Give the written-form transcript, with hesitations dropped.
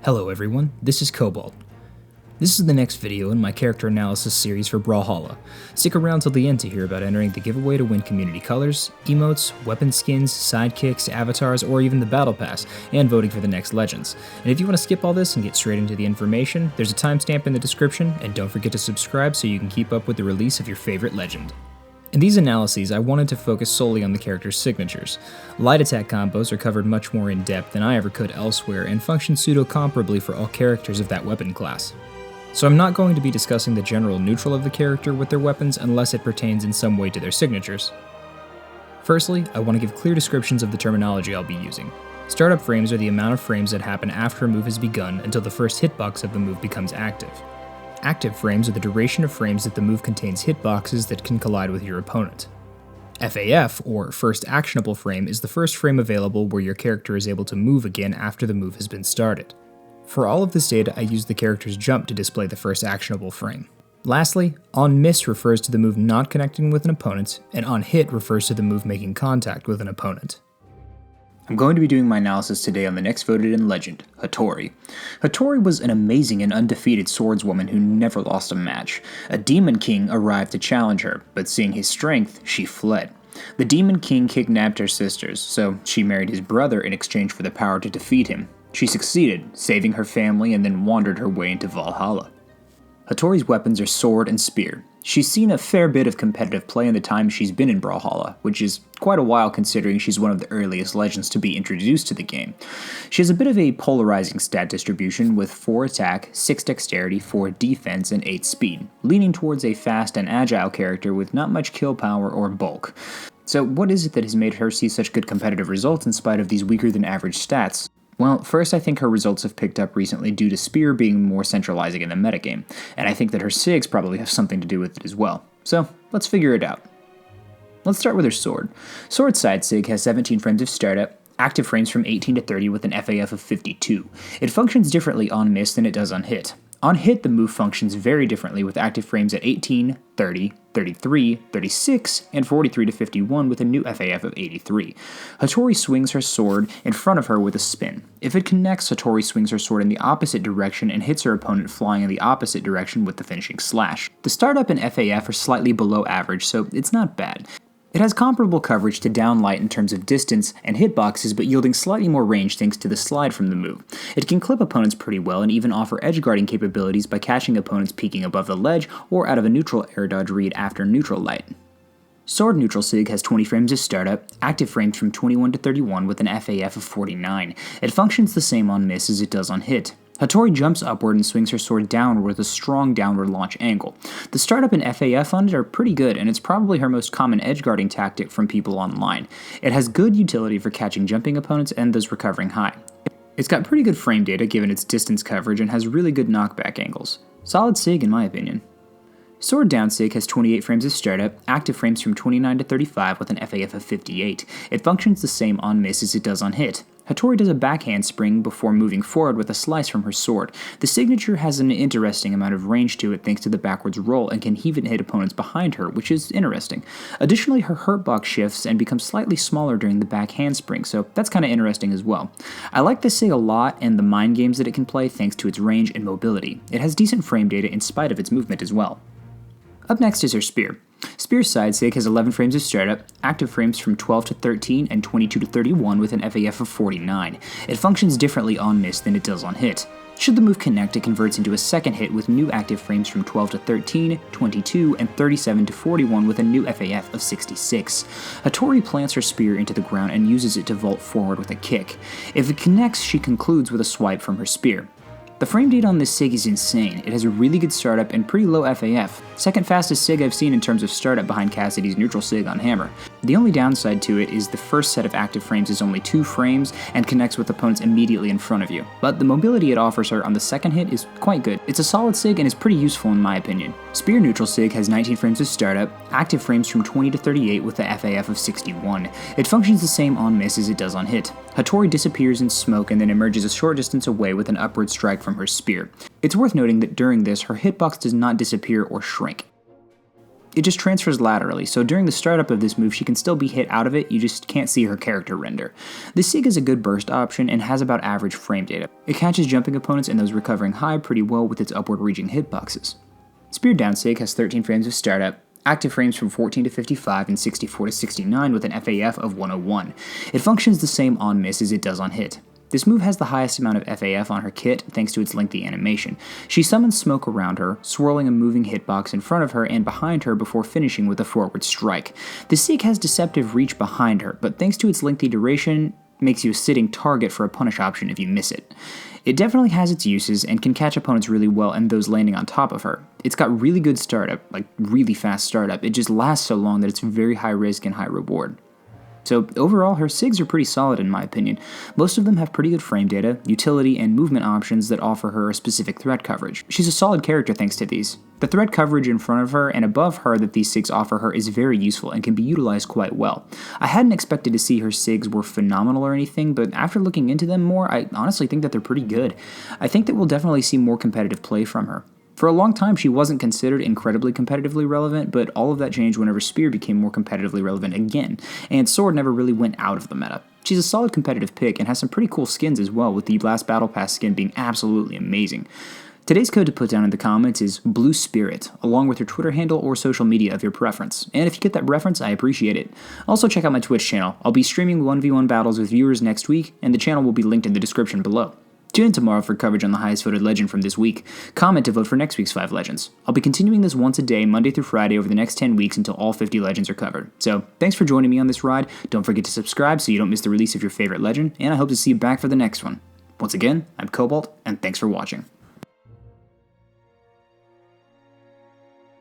Hello everyone, this is Cobalt. This is the next video in my character analysis series for Brawlhalla. Stick around till the end to hear about entering the giveaway to win community colors, emotes, weapon skins, sidekicks, avatars, or even the battle pass, and voting for the next legends. And if you want to skip all this and get straight into the information, there's a timestamp in the description, and don't forget to subscribe so you can keep up with the release of your favorite legend. In these analyses, I wanted to focus solely on the character's signatures. Light attack combos are covered much more in depth than I ever could elsewhere and function pseudo-comparably for all characters of that weapon class. So I'm not going to be discussing the general neutral of the character with their weapons unless it pertains in some way to their signatures. Firstly, I want to give clear descriptions of the terminology I'll be using. Startup frames are the amount of frames that happen after a move has begun until the first hitbox of the move becomes active. Active frames are the duration of frames that the move contains hitboxes that can collide with your opponent. FAF, or First Actionable Frame, is the first frame available where your character is able to move again after the move has been started. For all of this data, I use the character's jump to display the first actionable frame. Lastly, on miss refers to the move not connecting with an opponent, and on hit refers to the move making contact with an opponent. I'm going to be doing my analysis today on the next voted in legend, Hattori. Hattori was an amazing and undefeated swordswoman who never lost a match. A Demon King arrived to challenge her, but seeing his strength, she fled. The Demon King kidnapped her sisters, so she married his brother in exchange for the power to defeat him. She succeeded, saving her family, and then wandered her way into Brawlhalla. Hattori's weapons are sword and spear. She's seen a fair bit of competitive play in the time she's been in Brawlhalla, which is quite a while considering she's one of the earliest legends to be introduced to the game. She has a bit of a polarizing stat distribution with 4 attack, 6 dexterity, 4 defense, and 8 speed, leaning towards a fast and agile character with not much kill power or bulk. So what is it that has made her see such good competitive results in spite of these weaker than average stats? Well, first I think her results have picked up recently due to Spear being more centralizing in the metagame, and I think that her SIGs probably have something to do with it as well. So, let's figure it out. Let's start with her sword. Sword side SIG has 17 frames of startup, active frames from 18 to 30 with an FAF of 52. It functions differently on miss than it does on hit. On hit, the move functions very differently with active frames at 18, 30, 33, 36, and 43 to 51 with a new FAF of 83. Hattori swings her sword in front of her with a spin. If it connects, Hattori swings her sword in the opposite direction and hits her opponent flying in the opposite direction with the finishing slash. The startup and FAF are slightly below average, so it's not bad. It has comparable coverage to downlight in terms of distance and hitboxes, but yielding slightly more range thanks to the slide from the move. It can clip opponents pretty well and even offer edge guarding capabilities by catching opponents peeking above the ledge or out of a neutral air dodge read after neutral light. Sword neutral SIG has 20 frames of startup, active frames from 21 to 31 with an FAF of 49. It functions the same on miss as it does on hit. Hattori jumps upward and swings her sword downward with a strong downward launch angle. The startup and FAF on it are pretty good, and it's probably her most common edgeguarding tactic from people online. It has good utility for catching jumping opponents and those recovering high. It's got pretty good frame data given its distance coverage and has really good knockback angles. Solid SIG in my opinion. Sword down SIG has 28 frames of startup, active frames from 29 to 35 with an FAF of 58. It functions the same on miss as it does on hit. Hattori does a backhand spring before moving forward with a slice from her sword. The signature has an interesting amount of range to it thanks to the backwards roll and can even hit opponents behind her, which is interesting. Additionally, her hurt box shifts and becomes slightly smaller during the backhand spring, so that's kind of interesting as well. I like this SIG a lot and the mind games that it can play thanks to its range and mobility. It has decent frame data in spite of its movement as well. Up next is her spear. Spear side SIG has 11 frames of startup, active frames from 12 to 13 and 22 to 31 with an FAF of 49. It functions differently on miss than it does on hit. Should the move connect, it converts into a second hit with new active frames from 12 to 13, 22, and 37 to 41 with a new FAF of 66. Hattori plants her spear into the ground and uses it to vault forward with a kick. If it connects, she concludes with a swipe from her spear. The frame data on this SIG is insane. It has a really good startup and pretty low FAF. Second fastest SIG I've seen in terms of startup behind Cassidy's neutral SIG on Hammer. The only downside to it is the first set of active frames is only 2 frames and connects with opponents immediately in front of you. But the mobility it offers her on the second hit is quite good. It's a solid SIG and is pretty useful in my opinion. Spear neutral SIG has 19 frames of startup, active frames from 20 to 38 with the FAF of 61. It functions the same on miss as it does on hit. Hattori disappears in smoke and then emerges a short distance away with an upward strike from her spear. It's worth noting that during this, her hitbox does not disappear or shrink. it just transfers laterally, so during the startup of this move she can still be hit out of it, you just can't see her character render. This SIG is a good burst option and has about average frame data. It catches jumping opponents and those recovering high pretty well with its upward reaching hitboxes. Spear down SIG has 13 frames of startup, active frames from 14 to 55 and 64 to 69 with an FAF of 101. It functions the same on miss as it does on hit. This move has the highest amount of FAF on her kit thanks to its lengthy animation. She summons smoke around her, swirling a moving hitbox in front of her and behind her before finishing with a forward strike. The SIG has deceptive reach behind her, but thanks to its lengthy duration, makes you a sitting target for a punish option if you miss it. It definitely has its uses and can catch opponents really well and those landing on top of her. It's got really good startup, like really fast startup. It just lasts so long that it's very high risk and high reward. So overall, her SIGs are pretty solid in my opinion. Most of them have pretty good frame data, utility, and movement options that offer her a specific threat coverage. She's a solid character thanks to these. The threat coverage in front of her and above her that these SIGs offer her is very useful and can be utilized quite well. I hadn't expected to see her SIGs were phenomenal or anything, but after looking into them more, I honestly think that they're pretty good. I think that we'll definitely see more competitive play from her. For a long time, she wasn't considered incredibly competitively relevant, but all of that changed whenever Spear became more competitively relevant again, and Sword never really went out of the meta. She's a solid competitive pick and has some pretty cool skins as well, with the last Battle Pass skin being absolutely amazing. Today's code to put down in the comments is Blue Spirit, along with your Twitter handle or social media of your preference, and if you get that reference, I appreciate it. Also check out my Twitch channel. I'll be streaming 1v1 battles with viewers next week, and the channel will be linked in the description below. Tune in tomorrow for coverage on the highest voted legend from this week. Comment to vote for next week's 5 legends. I'll be continuing this once a day, Monday through Friday, over the next 10 weeks until all 50 legends are covered. So, thanks for joining me on this ride. Don't forget to subscribe so you don't miss the release of your favorite legend, and I hope to see you back for the next one. Once again, I'm Cobalt, and thanks for watching.